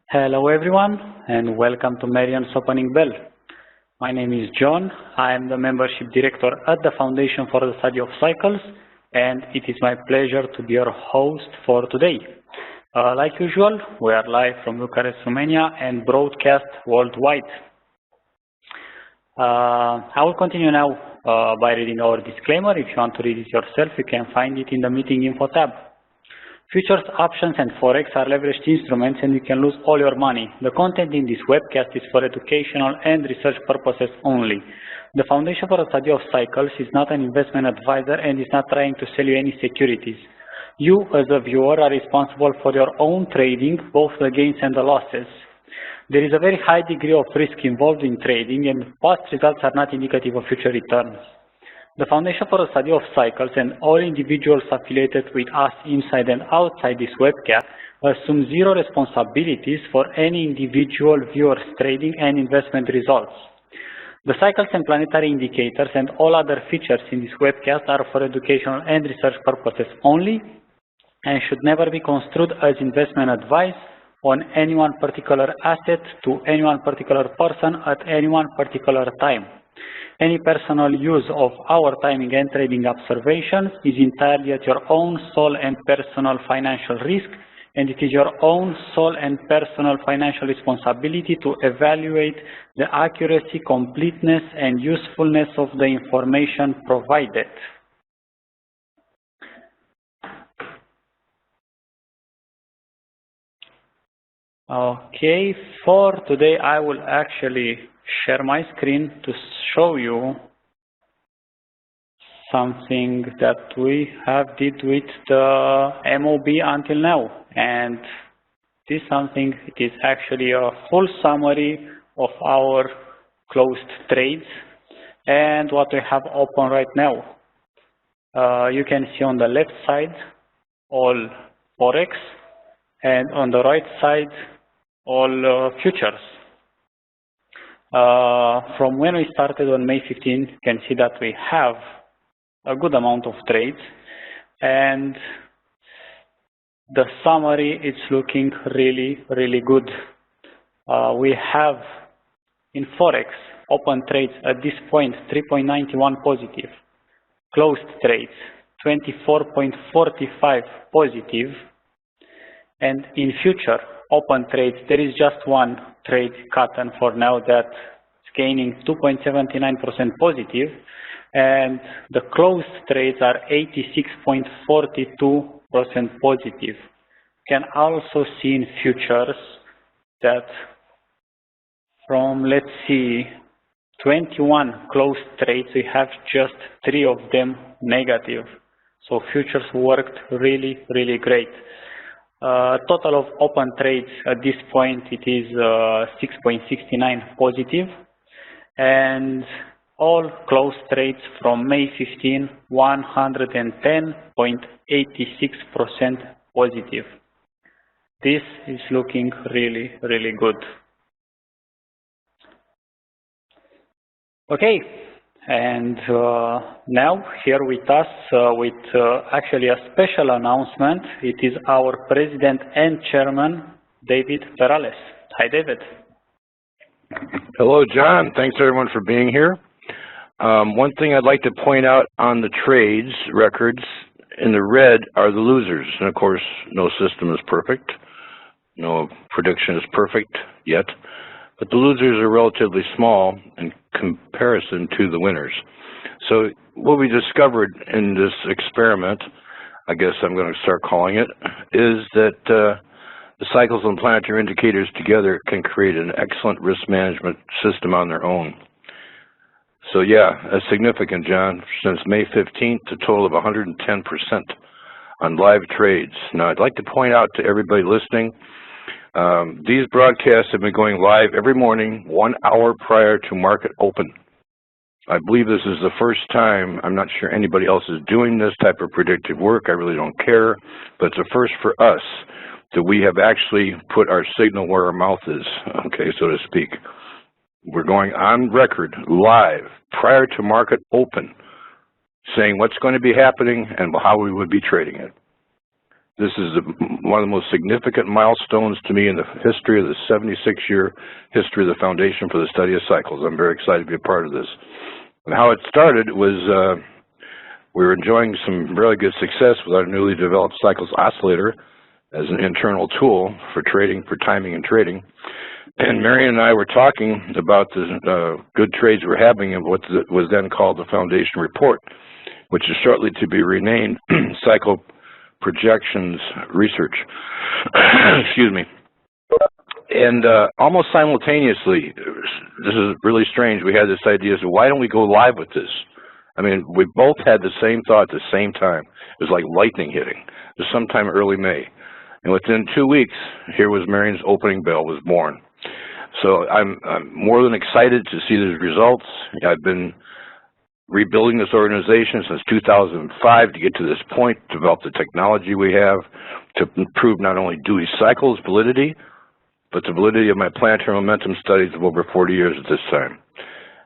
Hello everyone and welcome to Marian's Opening Bell. My name is John. I am the Membership Director at the Foundation for the Study of Cycles, and it is my pleasure to be your host for today. Like usual, we are live from Bucharest, Romania and broadcast worldwide. I will continue now by reading our disclaimer. If you want to read it yourself, you can find it in the meeting info tab. Futures, options, and Forex are leveraged instruments and you can lose all your money. The content in this webcast is for educational and research purposes only. The Foundation for the Study of Cycles is not an investment advisor and is not trying to sell you any securities. You, as a viewer, are responsible for your own trading, both the gains and the losses. There is a very high degree of risk involved in trading and past results are not indicative of future returns. The Foundation for the Study of Cycles and all individuals affiliated with us inside and outside this webcast assume zero responsibilities for any individual viewer's trading and investment results. The cycles and planetary indicators and all other features in this webcast are for educational and research purposes only and should never be construed as investment advice on any one particular asset to any one particular person at any one particular time. Any personal use of our timing and trading observations is entirely at your own sole and personal financial risk, and it is your own sole and personal financial responsibility to evaluate the accuracy, completeness, and usefulness of the information provided. Okay, for today I will actually share my screen to show you something that we have did with the MOB until now, and this something it is actually a full summary of our closed trades and what we have open right now. You can see on the left side all Forex and on the right side all futures. From when we started on May 15, you can see that we have a good amount of trades, and the summary is looking really good. We have in Forex open trades at this point 3.91 positive, closed trades 24.45 positive, and in future open trades there is just one trade cotton for now that's gaining 2.79% positive, and the closed trades are 86.42% positive. You can also see in futures that from, let's see, 21 closed trades, we have just 3 of them negative. So futures worked really great. Total of open trades at this point it is 6.69 positive, and all closed trades from May 15 110.86% positive. This is looking really good. Okay, and now here with us with actually a special announcement. It is our President and Chairman, David Perales. Hi, David. Hello, John. Thanks everyone for being here. One thing I'd like to point out on the trades records, in the red are the losers. And of course, no system is perfect. No prediction is perfect yet. But the losers are relatively small in comparison to the winners. So what we discovered in this experiment, I guess I'm going to start calling it, is that the cycles and planetary indicators together can create an excellent risk management system on their own. So yeah, that's significant, John. Since May 15th, a total of 110% on live trades. Now, I'd like to point out to everybody listening, these broadcasts have been going live every morning, 1 hour prior to market open. I believe this is the first time, I'm not sure anybody else is doing this type of predictive work, I really don't care, but it's a first for us that we have actually put our signal where our mouth is, okay, so to speak. We're going on record, live, prior to market open, saying what's going to be happening and how we would be trading it. This is one of the most significant milestones to me in the history of the 76-year history of the Foundation for the Study of Cycles. I'm very excited to be a part of this. And how it started was we were enjoying some really good success with our newly developed Cycles Oscillator as an internal tool for trading, for timing and trading. And Marian and I were talking about the good trades we're having and what was then called the Foundation Report, which is shortly to be renamed Cycle Projections Research. Excuse me. And almost simultaneously, this is really strange, we had this idea, so why don't we go live with this? I mean, we both had the same thought at the same time. It was like lightning hitting. It was sometime early May. And within 2 weeks, here was Marian's opening bell was born. So I'm more than excited to see these results. I've been rebuilding this organization since 2005 to get to this point, develop the technology we have to prove not only Dewey's cycles validity, but the validity of my planetary momentum studies of over 40 years at this time.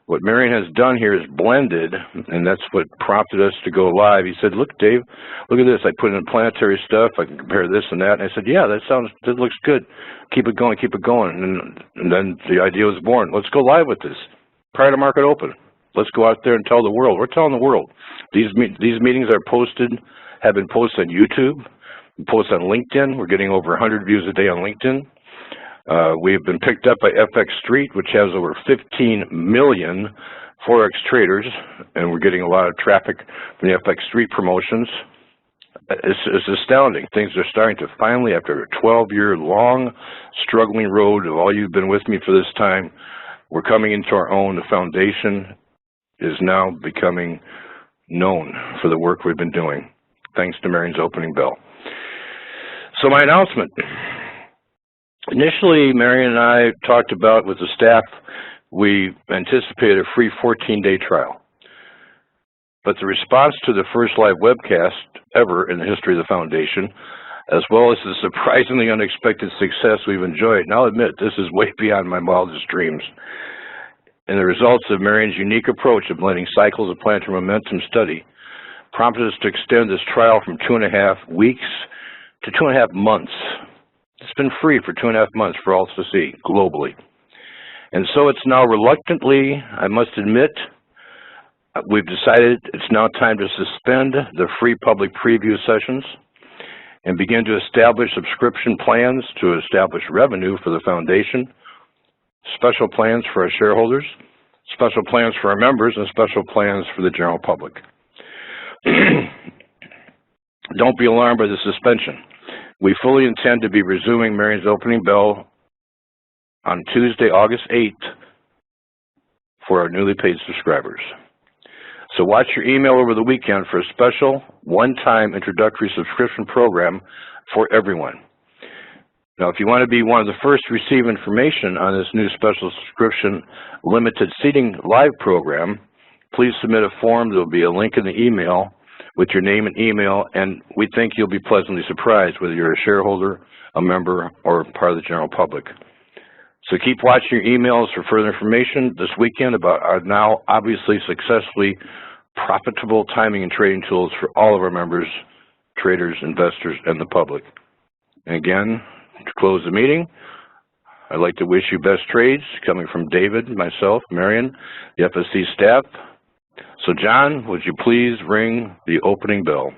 What Marian has done here is blended, and that's what prompted us to go live. He said, look, Dave, look at this. I put in planetary stuff. I can compare this and that. And I said, yeah, that looks good. Keep it going, keep it going. And then the idea was born. Let's go live with this prior to market open. Let's go out there and tell the world. We're telling the world. These meetings are posted, have been posted on YouTube, posted on LinkedIn. We're getting over 100 views a day on LinkedIn. We've been picked up by FX Street, which has over 15 million Forex traders, and we're getting a lot of traffic from the FX Street promotions. It's astounding. Things are starting to finally, after a 12-year long, struggling road of all you've been with me for this time, we're coming into our own. The foundation is now becoming known for the work we've been doing, thanks to Marian's opening bell. So my announcement. Initially, Marian and I talked about with the staff, we anticipated a free 14-day trial. But the response to the first live webcast ever in the history of the Foundation, as well as the surprisingly unexpected success we've enjoyed, and I'll admit this is way beyond my wildest dreams, and the results of Marian's unique approach of blending cycles of planetary momentum study prompted us to extend this trial from 2.5 weeks to 2.5 months. It's been free for 2.5 months for all to see globally. And so it's now reluctantly, I must admit, we've decided it's now time to suspend the free public preview sessions and begin to establish subscription plans to establish revenue for the Foundation, special plans for our shareholders, special plans for our members, and special plans for the general public. Don't be alarmed by the suspension. We fully intend to be resuming Marian's opening bell on Tuesday, August 8th for our newly paid subscribers. So watch your email over the weekend for a special one-time introductory subscription program for everyone. Now, if you want to be one of the first to receive information on this new special subscription limited seating live program, please submit a form. There will be a link in the email with your name and email, and we think you'll be pleasantly surprised whether you're a shareholder, a member, or part of the general public. So keep watching your emails for further information this weekend about our now obviously successfully profitable timing and trading tools for all of our members, traders, investors, and the public. And again, to close the meeting, I'd like to wish you best trades coming from David, myself, Marian, the FSC staff. So John, would you please ring the opening bell?